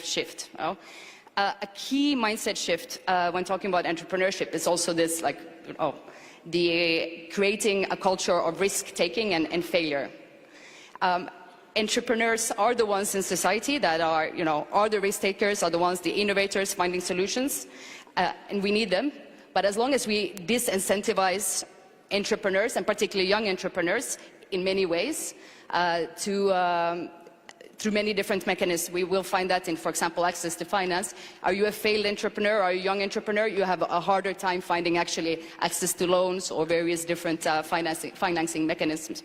shift. A key mindset shift when talking about entrepreneurship is also this, the creating a culture of risk-taking and failure. Entrepreneurs are the ones in society that are the risk takers, are the ones, the innovators finding solutions, and we need them. But as long as we disincentivize entrepreneurs, and particularly young entrepreneurs, in many ways, through many different mechanisms. We will find that in, for example, access to finance. Are you a failed entrepreneur? Are you a young entrepreneur? You have a harder time finding actually access to loans or various different financing mechanisms.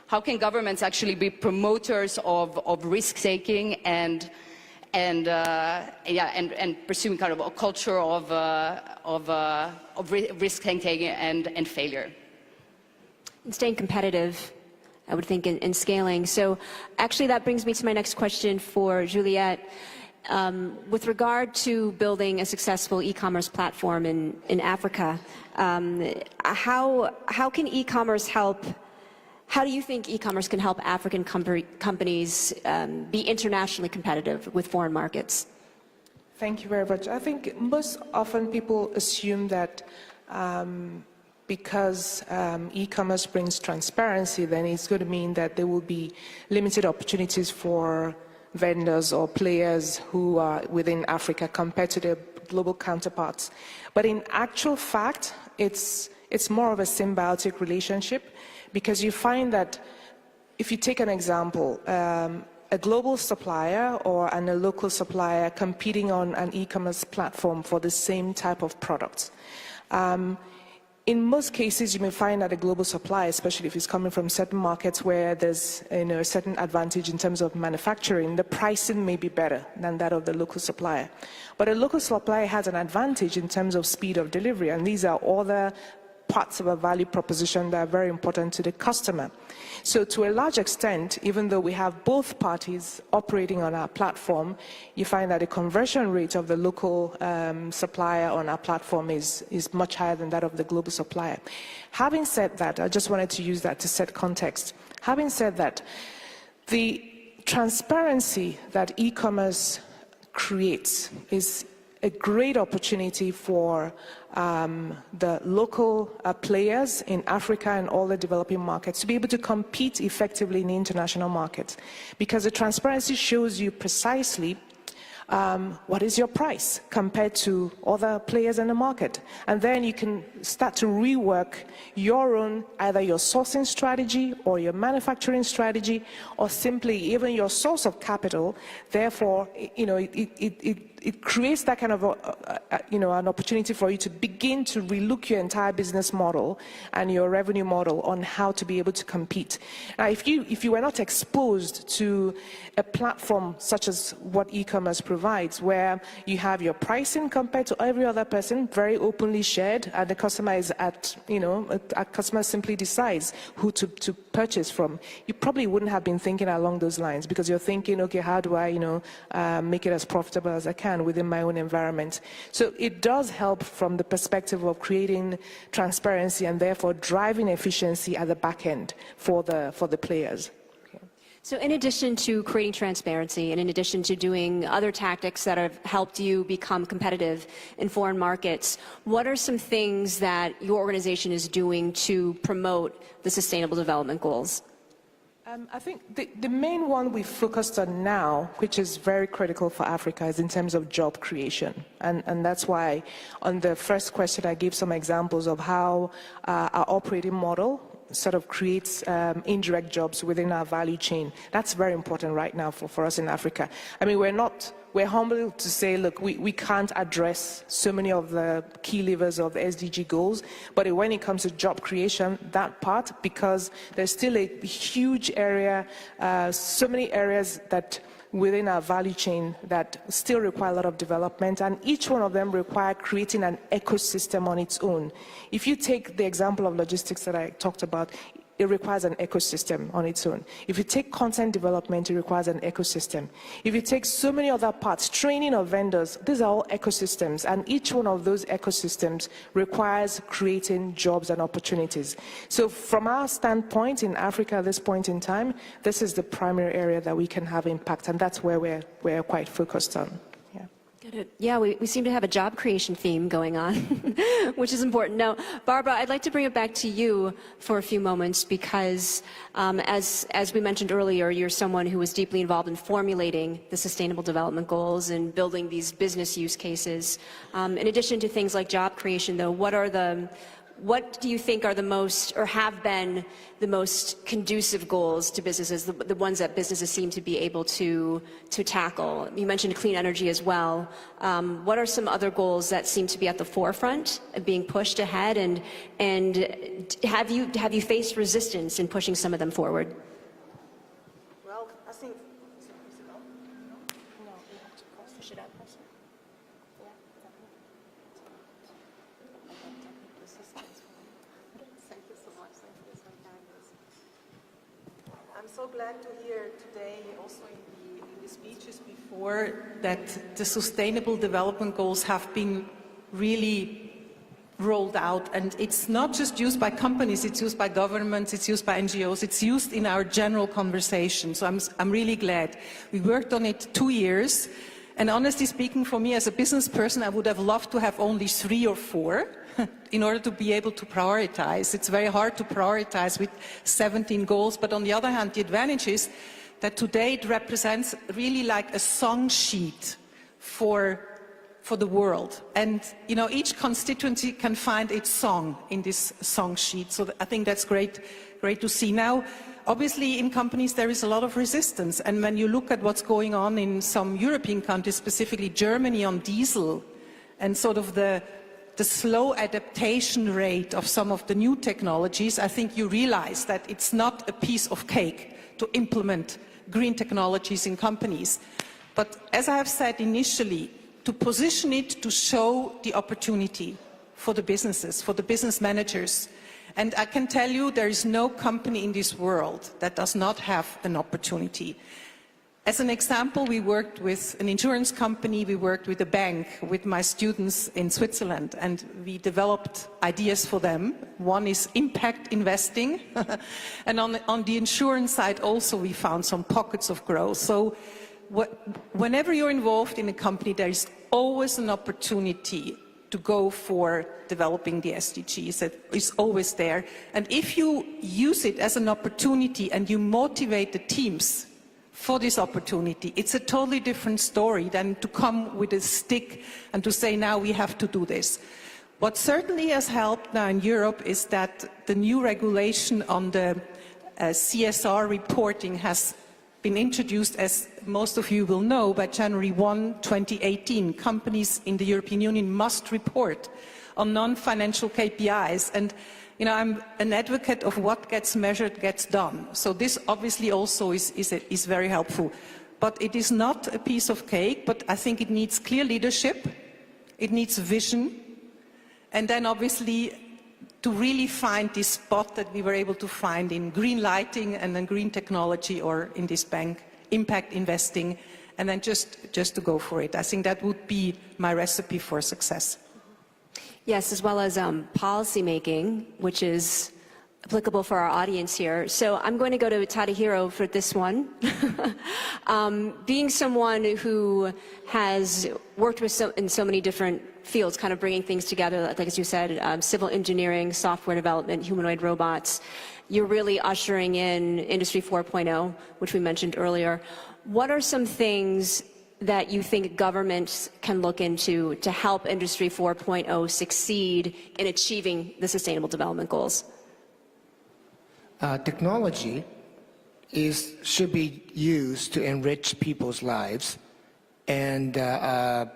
How can governments actually be promoters of risk-taking and pursuing kind of a culture of risk-taking and failure? And staying competitive, I would think, in scaling. So actually that brings me to my next question for Juliette. With regard to building a successful e-commerce platform in Africa, how can e-commerce help? How do you think e-commerce can help African companies be internationally competitive with foreign markets? Thank you very much. I think most often people assume that because e-commerce brings transparency, then it's going to mean that there will be limited opportunities for vendors or players who are within Africa compared to their global counterparts. But in actual fact, it's more of a symbiotic relationship, because you find that if you take an example, a global supplier and a local supplier competing on an e-commerce platform for the same type of product. In most cases, you may find that a global supplier, especially if it's coming from certain markets where there's a certain advantage in terms of manufacturing, the pricing may be better than that of the local supplier. But a local supplier has an advantage in terms of speed of delivery, and these are other parts of a value proposition that are very important to the customer. So to a large extent, even though we have both parties operating on our platform, you find that the conversion rate of the local supplier on our platform is much higher than that of the global supplier. Having said that, I just wanted to use that to set context. Having said that, the transparency that e-commerce creates is a great opportunity for the local players in Africa and all the developing markets to be able to compete effectively in the international market, because the transparency shows you precisely what is your price compared to other players in the market. And then you can start to rework your own, either your sourcing strategy or your manufacturing strategy, or simply even your source of capital. Therefore, it creates that kind of an opportunity for you to begin to relook your entire business model and your revenue model on how to be able to compete. Now, if you were not exposed to a platform such as what e-commerce provides, where you have your pricing compared to every other person, very openly shared, and the customer is a customer simply decides who to purchase from, you probably wouldn't have been thinking along those lines, because you're thinking, okay, how do I, make it as profitable as I can within my own environment. So it does help from the perspective of creating transparency and therefore driving efficiency at the back end for the players. So in addition to creating transparency and in addition to doing other tactics that have helped you become competitive in foreign markets, what are some things that your organization is doing to promote the Sustainable Development Goals? I think the main one we focused on now, which is very critical for Africa, is in terms of job creation. And that's why on the first question I gave some examples of how our operating model sort of creates indirect jobs within our value chain. That's very important right now for us in Africa. I mean, we're humble to say, look, we can't address so many of the key levers of the SDG goals, but when it comes to job creation, that part, because there's still a huge area, so many areas that within our value chain that still require a lot of development, and each one of them require creating an ecosystem on its own. If you take the example of logistics that I talked about, it requires an ecosystem on its own. If you take content development, it requires an ecosystem. If you take so many other parts, training of vendors, these are all ecosystems, and each one of those ecosystems requires creating jobs and opportunities. So from our standpoint in Africa at this point in time, this is the primary area that we can have impact, and that's where we're quite focused on. Yeah, we seem to have a job creation theme going on, which is important. Now, Barbara, I'd like to bring it back to you for a few moments because, as we mentioned earlier, you're someone who was deeply involved in formulating the Sustainable Development Goals and building these business use cases. In addition to things like job creation, though, what do you think are the most, or have been the most conducive goals to businesses, the ones that businesses seem to be able to tackle? You mentioned clean energy as well. What are some other goals that seem to be at the forefront of being pushed ahead, and have you faced resistance in pushing some of them forward? Well, I think... No, you have to push it up. I'm so glad to hear today, also in the speeches before, that the Sustainable Development Goals have been really rolled out. And it's not just used by companies, it's used by governments, it's used by NGOs, it's used in our general conversation. So I'm really glad. We worked on it 2 years. And honestly speaking, for me as a business person, I would have loved to have only 3 or 4 in order to be able to prioritize. It's very hard to prioritize with 17 goals, but on the other hand, the advantage is that today it represents really like a song sheet for the world. And, you know, each constituency can find its song in this song sheet. So I think that's great to see. Now, obviously, in companies, there is a lot of resistance. And when you look at what's going on in some European countries, specifically Germany on diesel, and sort of the slow adaptation rate of some of the new technologies, I think you realize that it's not a piece of cake to implement green technologies in companies. But as I have said initially, to position it to show the opportunity for the businesses, for the business managers. And I can tell you there is no company in this world that does not have an opportunity. As an example, we worked with an insurance company, we worked with a bank, with my students in Switzerland, and we developed ideas for them. One is impact investing, and on the insurance side also we found some pockets of growth. So whenever you're involved in a company, there is always an opportunity to go for developing the SDGs. That is always there. And if you use it as an opportunity and you motivate the teams for this opportunity, it's a totally different story than to come with a stick and to say, now we have to do this. What certainly has helped now in Europe is that the new regulation on the CSR reporting has been introduced, as most of you will know, by January 1, 2018. Companies in the European Union must report on non-financial KPIs. And you know, I'm an advocate of what gets measured gets done. So this obviously also is very helpful. But it is not a piece of cake, but I think it needs clear leadership, it needs vision, and then obviously to really find this spot that we were able to find in green lighting and then green technology, or in this bank, impact investing, and then just to go for it. I think that would be my recipe for success. Yes, as well as policy making, which is applicable for our audience here. So I'm going to go to Tadahiro for this one. Being someone who has worked with in so many different fields, kind of bringing things together, like as you said, civil engineering, software development, humanoid robots, you're really ushering in Industry 4.0, which we mentioned earlier. What are some things that you think governments can look into to help Industry 4.0 succeed in achieving the Sustainable Development Goals? Technology should be used to enrich people's lives. And, there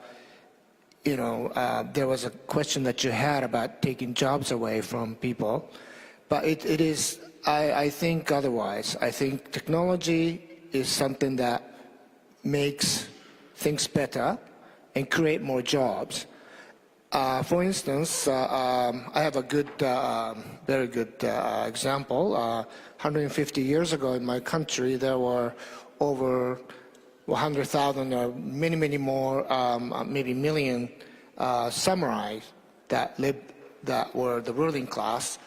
was a question that you had about taking jobs away from people. But I think otherwise. I think technology is something that makes things better and create more jobs. For instance, I have a good, very good example. 150 years ago in my country, there were over 100,000 or many, many more, maybe million samurai that lived, that were the ruling class.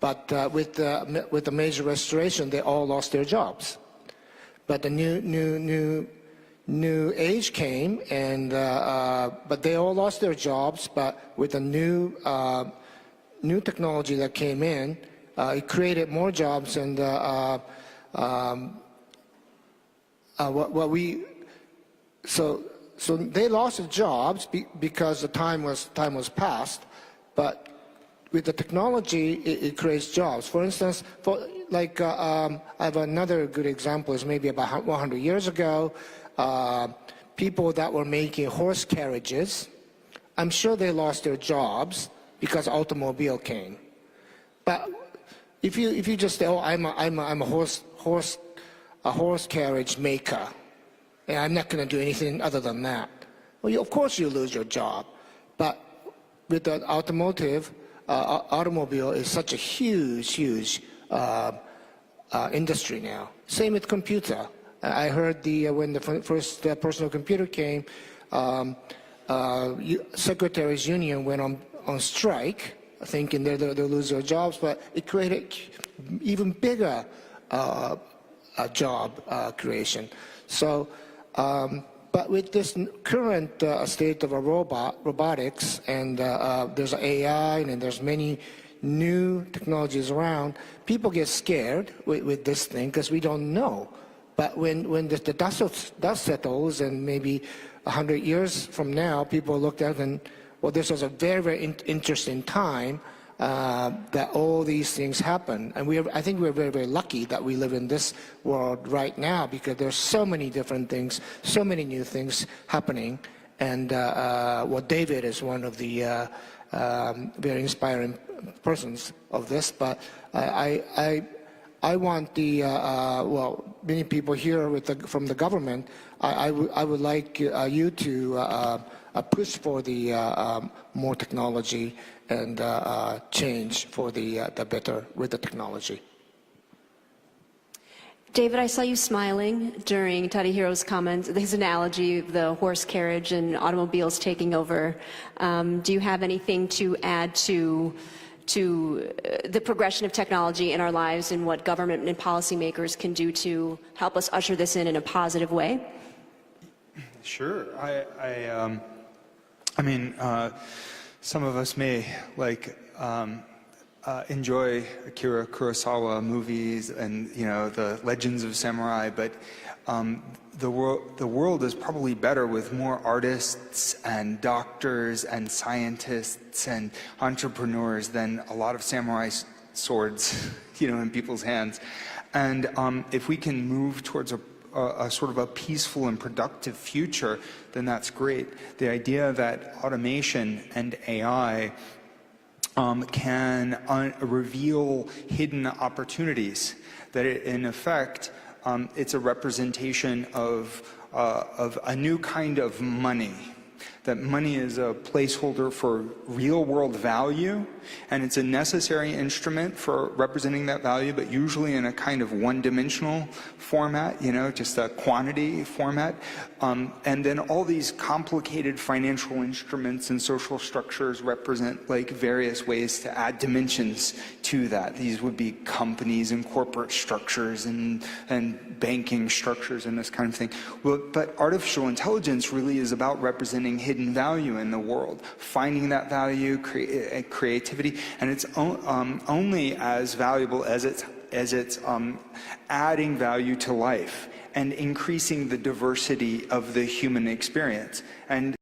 But with the major restoration, they all lost their jobs. But the new age came, and but they all lost their jobs. But with the new technology that came in, it created more jobs, and so they lost their jobs because the time was past. But with the technology, it creates jobs. For instance, I have another good example. Is maybe about 100 years ago. People that were making horse carriages, I'm sure they lost their jobs because automobile came. But if you just say, oh, I'm a horse carriage maker, and I'm not going to do anything other than that, well, of course you lose your job. But with the automobile is such a huge industry now. Same with computer. I heard when the first personal computer came, Secretaries Union went on strike, thinking they'll lose their jobs, but it created even bigger job creation. So, but with this current state of robotics, and there's AI, and there's many new technologies around, people get scared with this thing because we don't know. But when the dust settles, and maybe 100 years from now, people look at it and, well, this was a very, very interesting time that all these things happen. And I think we're very, very lucky that we live in this world right now, because there's so many different things, so many new things happening. And David is one of the very inspiring persons of this. But I want many people here from the government. I would like you to push for the more technology and change for the better with the technology. David, I saw you smiling during Tadahiro's comments, his analogy of the horse carriage and automobiles taking over. Do you have anything to add to the progression of technology in our lives, and what government and policymakers can do to help us usher this in a positive way? Sure. I mean, some of us may enjoy Akira Kurosawa movies and the Legends of Samurai, but the world is probably better with more artists and doctors and scientists and entrepreneurs than a lot of samurai swords, in people's hands. And if we can move towards a sort of a peaceful and productive future, then that's great. The idea that automation and AI can reveal hidden opportunities, that in effect, it's a representation of a new kind of money. That money is a placeholder for real-world value, and it's a necessary instrument for representing that value, but usually in a kind of one-dimensional format, just a quantity format. And then all these complicated financial instruments and social structures represent various ways to add dimensions to that. These would be companies and corporate structures and banking structures and this kind of thing. Well, but artificial intelligence really is about representing hidden value in the world, finding that value, creativity, and it's only as valuable as it's adding value to life and increasing the diversity of the human experience. And